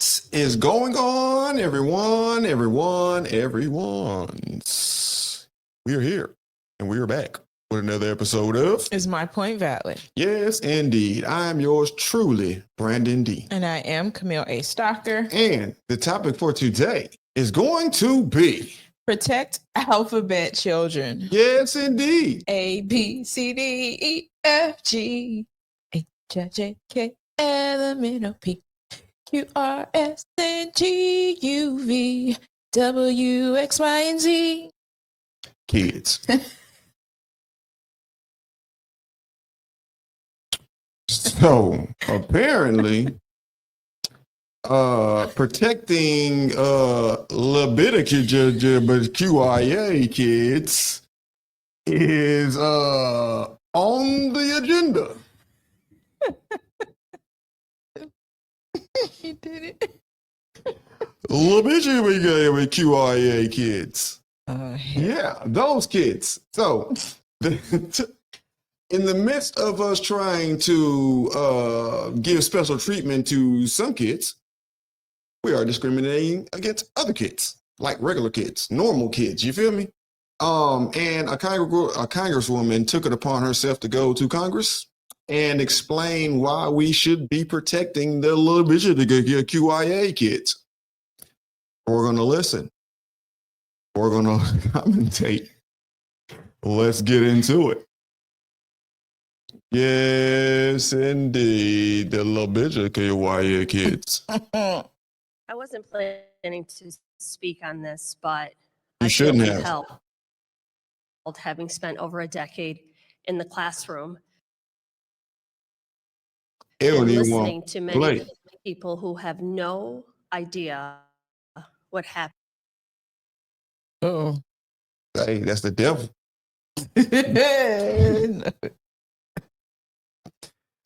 What is going on, everyone? We are here and we are back with another episode of Is My Point Valid? Yes, indeed. I am yours truly, Brandon D. And I am Camille A. Stalker. And the topic for today is going to be Protect alphabet children. Yes, indeed. A, B, C, D, E, F, G, H, I, J, K, L, M, N, O, P, Q, R, S, T, G, U, V, W, X, Y, and Z. Kids. So apparently, protecting LGBTQIA kids is on the agenda. You did it. LGBTQIA kids. Hell. Yeah, those kids. So, in the midst of us trying to give special treatment to some kids, we are discriminating against other kids, like regular kids, normal kids. You feel me? And a congresswoman took it upon herself to go to Congress and explain why we should be protecting the LGBTQIA kids. We're going to listen. We're going to commentate. Let's get into it. Yes, indeed. The LGBTQIA kids. I wasn't planning to speak on this, but You I shouldn't feel have. compelled, having spent over a decade in the classroom It and don't even listening want to to many play. people who have no idea what happened. Oh. Hey, that's the devil.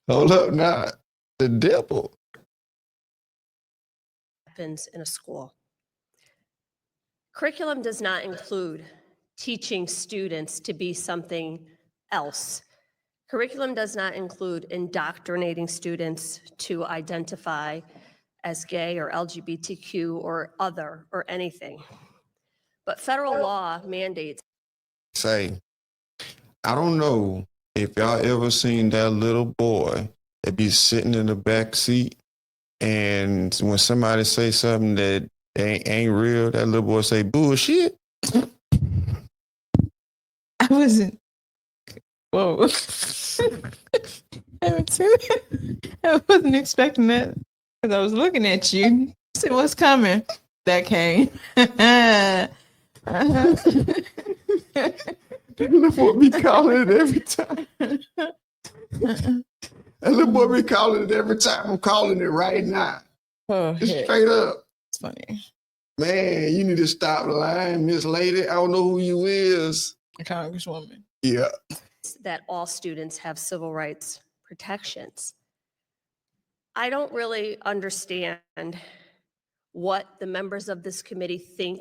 Hold up, now. The devil. Happens in a school. Curriculum does not include teaching students to be something else. Curriculum does not include indoctrinating students to identify as gay or LGBTQ or other or anything. But federal law mandates. Say, I don't know if y'all ever seen that little boy that be sitting in the back seat, and when somebody say something that ain't real, that little boy say bullshit. I wasn't. Whoa. I wasn't expecting that because I was looking at you. I said, what's coming? That came. That little boy be calling it every time. That little boy be calling it every time. I'm calling it right now. Oh, Just heck. straight up. It's funny. Man, you need to stop lying, Miss Lady. I don't know who you is. A congresswoman. Yeah. that all students have civil rights protections. I don't really understand what the members of this committee think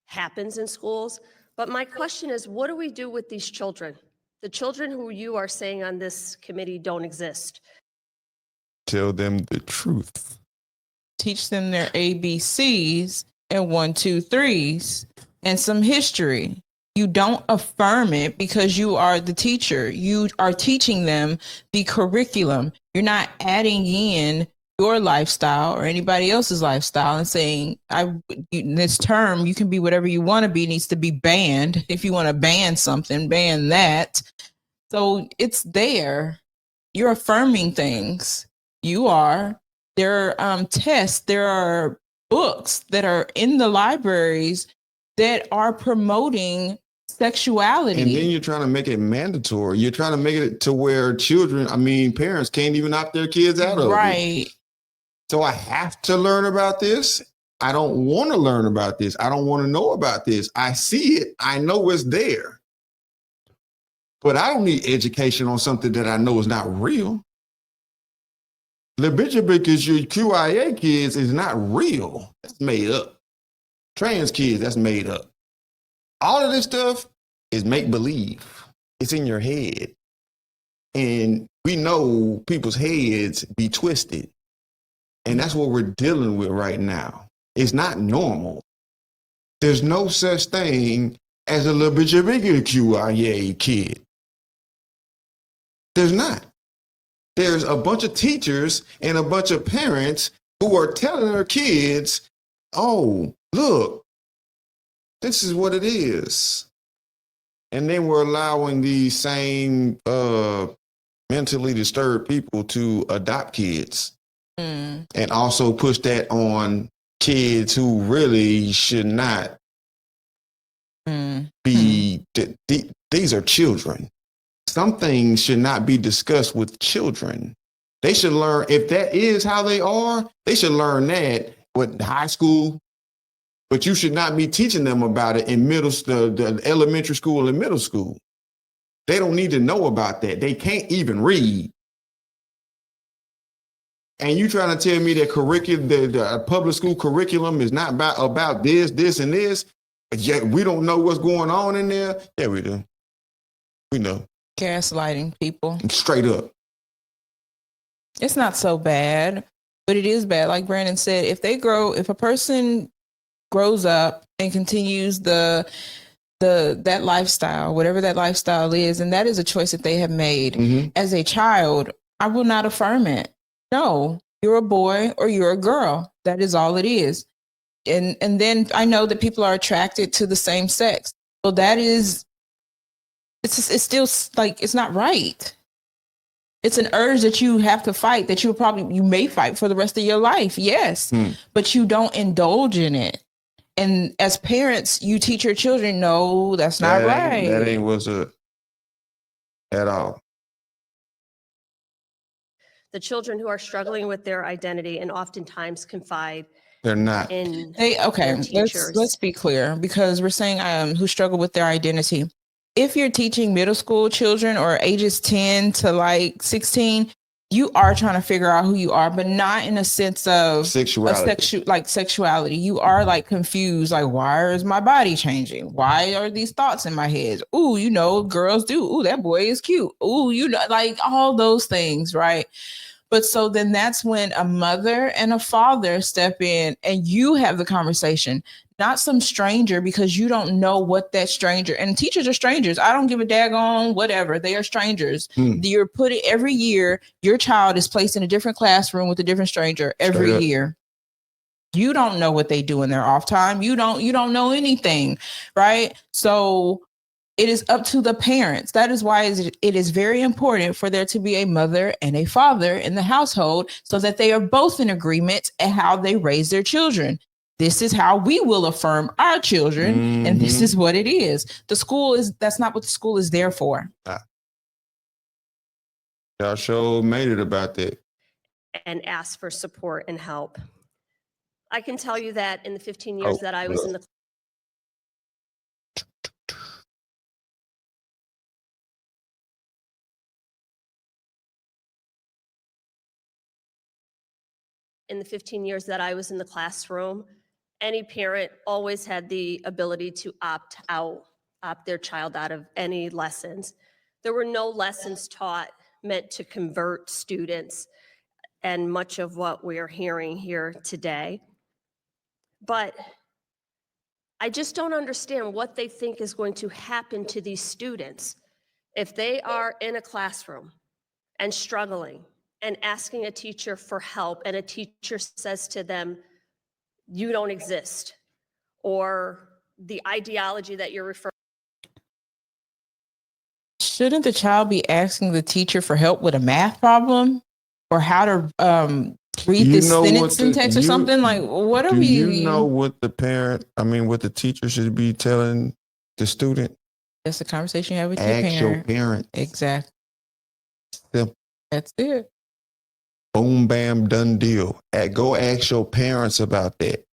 happens in schools, but my question is, what do we do with these children? The children who you are saying on this committee don't exist. Tell them the truth. Teach them their ABCs and 1, 2, 3s and some history. You don't affirm it because you are the teacher. You are teaching them the curriculum. You're not adding in your lifestyle or anybody else's lifestyle and saying, this term, you can be whatever you want to be, needs to be banned. If you want to ban something, ban that. So it's there. You're affirming things. You are. There are tests. There are books that are in the libraries that are promoting sexuality. And then you're trying to make it mandatory. You're trying to make it to where parents can't even opt their kids out of it. Right. So I have to learn about this. I don't want to learn about this. I don't want to know about this. I see it. I know it's there. But I don't need education on something that I know is not real. The LGBTQIA kids is not real. That's made up. Trans kids, that's made up. All of this stuff is make-believe. It's in your head. And we know people's heads be twisted. And that's what we're dealing with right now. It's not normal. There's no such thing as a LGBTQIA kid. There's not. There's a bunch of teachers and a bunch of parents who are telling their kids, oh, look, this is what it is. And then we're allowing these same mentally disturbed people to adopt kids and also push that on kids who really should not be. These are children. Some things should not be discussed with children. They should learn, if that is how they are, they should learn that with high school, but you should not be teaching them about it in the elementary school and middle school. They don't need to know about that. They can't even read. And you trying to tell me that the public school curriculum is not about this, and this, yet we don't know what's going on in there? Yeah, we do. We know. Gaslighting people. Straight up. It's not so bad, but it is bad. Like Brandon said, if a person grows up and continues that lifestyle, whatever that lifestyle is, and that is a choice that they have made as a child, I will not affirm it. No, you're a boy or you're a girl. That is all it is. And then I know that people are attracted to the same sex. Well, that is, it's still like, it's not right. It's an urge that you have to fight, that you may fight for the rest of your life. Yes, but you don't indulge in it. And as parents, you teach your children, no, that's not right. That ain't what's up at all. The children who are struggling with their identity and oftentimes confide They're not. in Okay, teachers. let's be clear, because we're saying who struggle with their identity. If you're teaching middle school children or ages 10 to like 16, you are trying to figure out who you are, but not in a sense of sexuality. You are like confused, like, why is my body changing? Why are these thoughts in my head? Ooh, girls do. Ooh, that boy is cute. Ooh, like all those things, right? But so then that's when a mother and a father step in and you have the conversation, not some stranger, because you don't know what that stranger, and teachers are strangers. I don't give a daggone whatever. They are strangers. You're putting every year, your child is placed in a different classroom with a different stranger every year. You don't know what they do in their off time. You don't know anything, right? So it is up to the parents. That is why it is very important for there to be a mother and a father in the household so that they are both in agreement at how they raise their children. This is how we will affirm our children, and this is what it is. That's not what the school is there for. Y'all sure made it about that. And ask for support and help. I can tell you that in the 15 years that I was in the classroom, any parent always had the ability to opt their child out of any lessons. There were no lessons taught meant to convert students, and much of what we're hearing here today. But I just don't understand what they think is going to happen to these students if they are in a classroom and struggling and asking a teacher for help, and a teacher says to them, you don't exist, or the ideology that you're referring. Shouldn't the child be asking the teacher for help with a math problem or how to read this sentence syntax or something? Like, what are we? Do you know what what the teacher should be telling the student? That's the conversation you have with Ask your parent. Exactly. Simple. That's it. Boom, bam, done deal. Go ask your parents about that.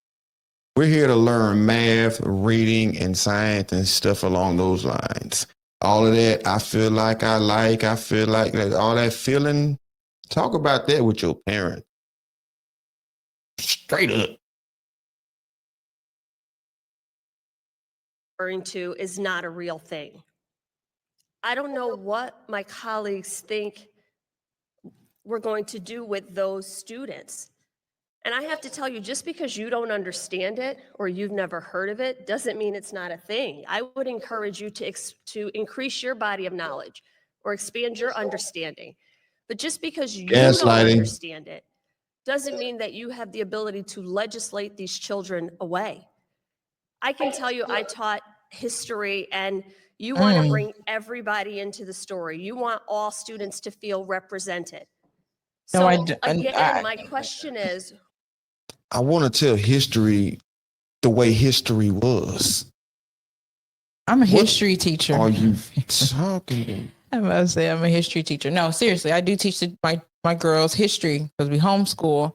We're here to learn math, reading, and science and stuff along those lines. All of that, I feel like all that feeling, talk about that with your parent. Straight up. Referring to is not a real thing. I don't know what my colleagues think we're going to do with those students. And I have to tell you, just because you don't understand it or you've never heard of it doesn't mean it's not a thing. I would encourage you to increase your body of knowledge or expand your understanding. But just because you don't Gaslighting. understand it doesn't mean that you have the ability to legislate these children away. I can tell you, I taught history, and you want to bring everybody into the story. You want all students to feel represented. No, So I- my question is, I want to tell history the way history was. I'm a What history teacher. Are you talking? I'm about to say I'm a history teacher. No, seriously, I do teach my girls history because we homeschool.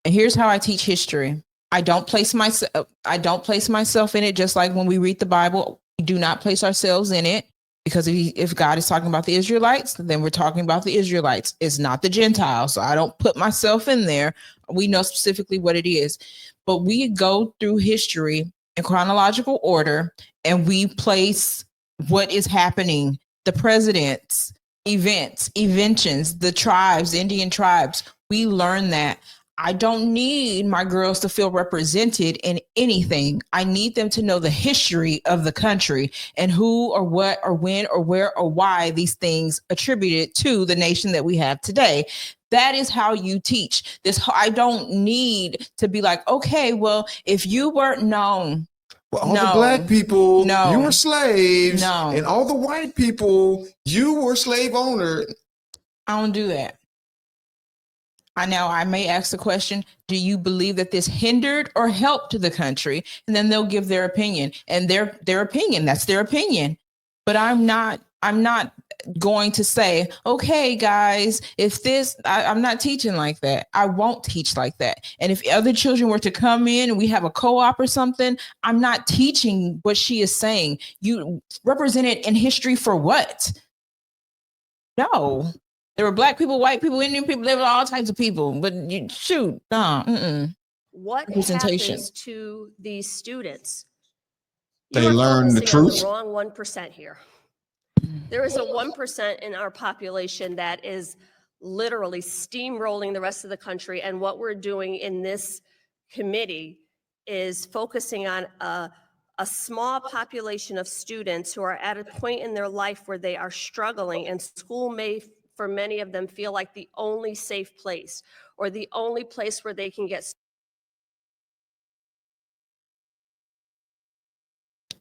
And here's how I teach history. I don't place myself in it, just like when we read the Bible. We do not place ourselves in it, because if God is talking about the Israelites, then we're talking about the Israelites. It's not the Gentiles. So I don't put myself in there. We know specifically what it is. But we go through history in chronological order, and we place what is happening, the presidents, events, inventions, the tribes, Indian tribes. We learn that. I don't need my girls to feel represented in anything. I need them to know the history of the country and who or what or when or where or why these things attributed to the nation that we have today. That is how you teach this. I don't need to be like, okay, well, if you weren't known, Well, all the black people, No. you were slaves, No. and all the white people, you were slave owner. I don't do that. I may ask the question, do you believe that this hindered or helped the country? And then they'll give their opinion, and their opinion, that's their opinion. But I'm not going to say, okay, guys, if this, I'm not teaching like that. I won't teach like that. And if other children were to come in and we have a co-op or something, I'm not teaching what she is saying. You represented in history for what? No. There were black people, white people, Indian people. There were all types of people. But what happens to these students? They learn the truth. You are focusing on the wrong 1% here. There is a 1% in our population that is literally steamrolling the rest of the country. And what we're doing in this committee is focusing on a small population of students who are at a point in their life where they are struggling, and school may, for many of them, feel like the only safe place or the only place where they can get.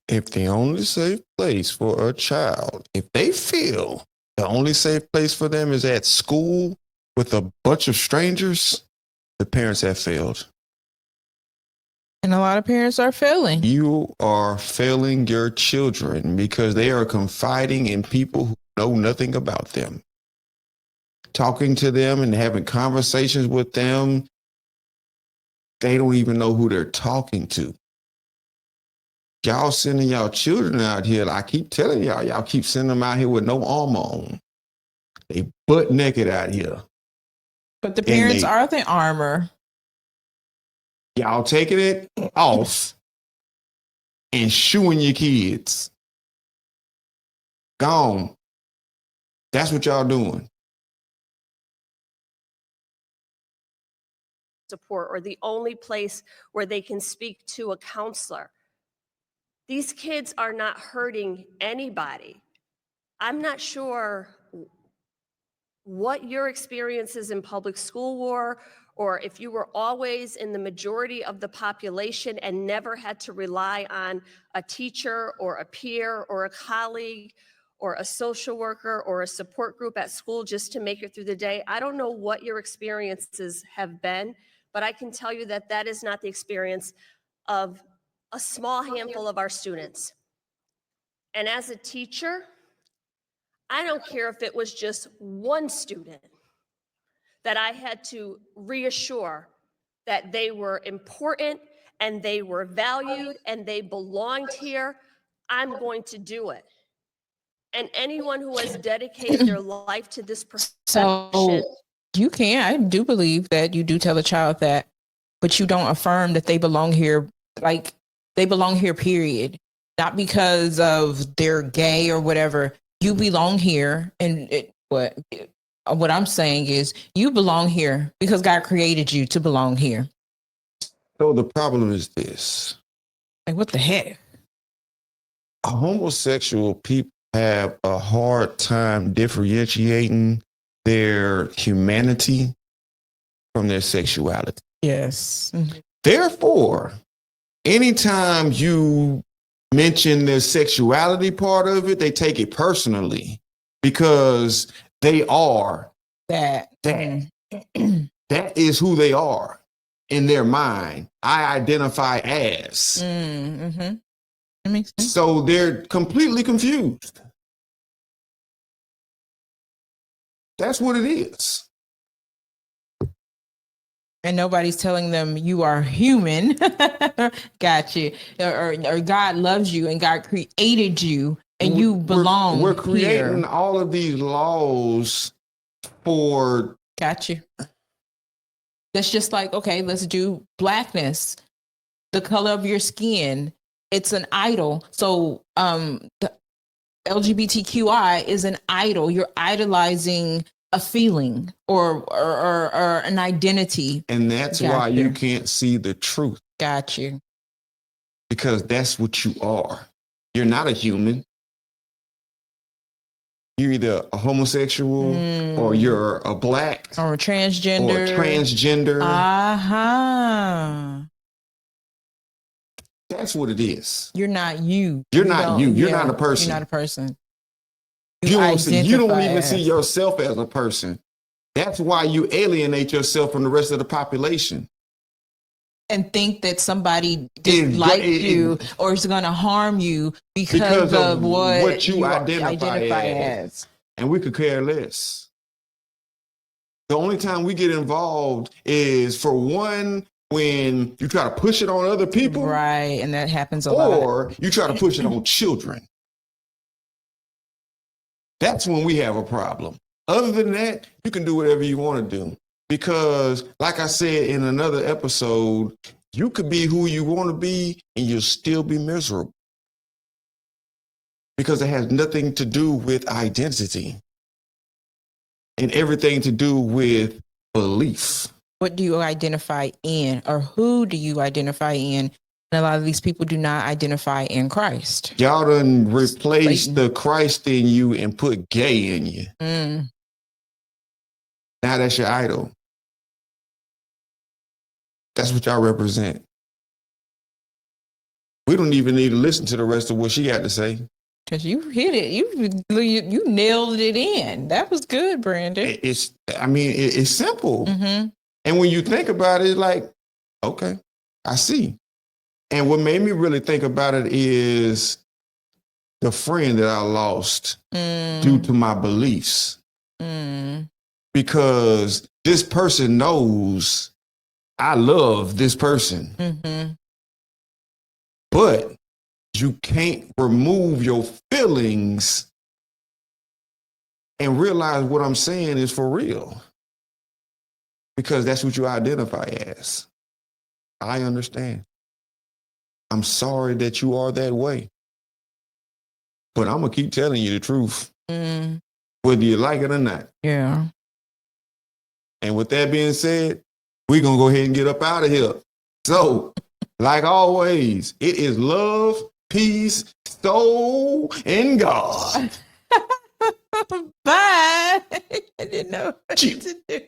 If the only safe place for a child, if they feel the only safe place for them is at school with a bunch of strangers, the parents have failed. And a lot of parents are failing. You are failing your children because they are confiding in people who know nothing about them. Talking to them and having conversations with them, they don't even know who they're talking to. Y'all sending y'all children out here, I keep telling y'all keep sending them out here with no armor on. They butt naked out here. But the parents are the armor. Y'all taking it off and shooing your kids. Gone. That's what y'all doing. Support, or the only place where they can speak to a counselor. These kids are not hurting anybody. I'm not sure what your experience is in public school were, or if you were always in the majority of the population and never had to rely on a teacher or a peer or a colleague or a social worker or a support group at school just to make it through the day. I don't know what your experiences have been, but I can tell you that that is not the experience of a small handful of our students. And as a teacher, I don't care if it was just one student that I had to reassure that they were important and they were valued and they belonged here. I'm going to do it. And anyone who has dedicated their life to this profession. So you can. I do believe that you do tell a child that, but you don't affirm that they belong here. Like, they belong here, period. Not because of they're gay or whatever. You belong here. And what I'm saying is you belong here because God created you to belong here. So the problem is this. Like, what the heck? Homosexual people have a hard time differentiating their humanity from their sexuality. Yes. Therefore, anytime you mention their sexuality part of it, they take it personally because they are That. that is who they are in their mind. I identify as. Mm-hmm. That makes sense. So they're completely confused. That's what it is. And nobody's telling them you are human. Got you. Or God loves you and God created you and you belong. We're creating here. all of these laws for. Got you. That's just like, okay, let's do blackness. The color of your skin, it's an idol. So the LGBTQI is an idol. You're idolizing a feeling or an identity. And that's why you can't see the truth. Got you. Because that's what you are. You're not a human. You're either a homosexual or you're a black or a transgender. That's what it is. You're not you. You're not you. You're not a person. You're not a person. You don't even see yourself as a person. That's why you alienate yourself from the rest of the population. And think that somebody dislikes you or is going to harm you because of what you identify as. And we could care less. The only time we get involved is for one, when you try to push it on other people. Right. And that happens a lot. Or you try to push it on children. That's when we have a problem. Other than that, you can do whatever you want to do. Because, like I said in another episode, you could be who you want to be and you'll still be miserable. Because it has nothing to do with identity and everything to do with belief. What do you identify in, or who do you identify in? And a lot of these people do not identify in Christ. Y'all done replaced the Christ in you and put gay in you. Now that's your idol. That's what y'all represent. We don't even need to listen to the rest of what she had to say. Because you hit it. You nailed it in. That was good, Brandon. It's simple. Mm-hmm. And when you think about it, it's like, okay, I see. And what made me really think about it is the friend that I lost due to my beliefs. Because this person knows I love this person. But you can't remove your feelings and realize what I'm saying is for real. Because that's what you identify as. I understand. I'm sorry that you are that way. But I'm going to keep telling you the truth. Whether you like it or not. Yeah. And with that being said, we're going to go ahead and get up out of here. So, like always, it is love, peace, soul, and God. Bye. I didn't know what to do.